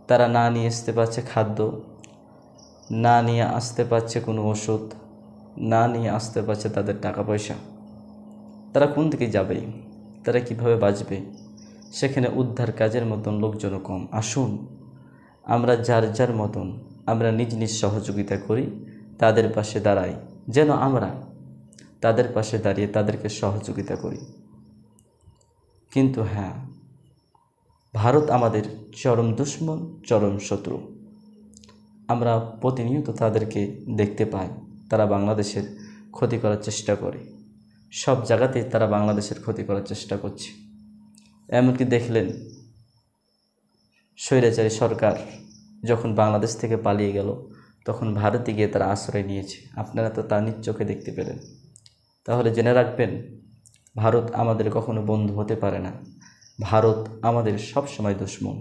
তারা না নিয়ে আসতে পারছে খাদ্য, না নিয়ে আসতে পারছে কোনো ওষুধ, না নিয়ে আসতে পারছে তাদের টাকা পয়সা। তারা কোন দিকে যাবে? তারা কিভাবে বাঁচবে? সেখানে উদ্ধার কাজের মতন লোকজনও কম। আসুন আমরা যার যার মতন আমরা নিজ নিজ সহযোগিতা করি, তাদের পাশে দাঁড়াই, যেন আমরা তাদের পাশে দাঁড়িয়ে তাদেরকে সহযোগিতা করি। কিন্তু হ্যাঁ, ভারত আমাদের চরম দুশ্মন, চরম শত্রু। আমরা প্রতিনিয়ত তাদেরকে দেখতে পাই, তারা বাংলাদেশের ক্ষতি করার চেষ্টা করে। সব জায়গাতেই তারা বাংলাদেশের ক্ষতি করার চেষ্টা করছে। এমনকি দেখলেন স্বৈরাচারী সরকার যখন বাংলাদেশ থেকে পালিয়ে গেল, তখন ভারতে গিয়ে তারা আশ্রয় নিয়েছে। আপনারা তো তা নিজ চোখে দেখতে পেলেন। তাহলে জেনে রাখবেন, ভারত আমাদের কখনো বন্ধু হতে পারে না। ভারত আমাদের সব সময় দুশমন।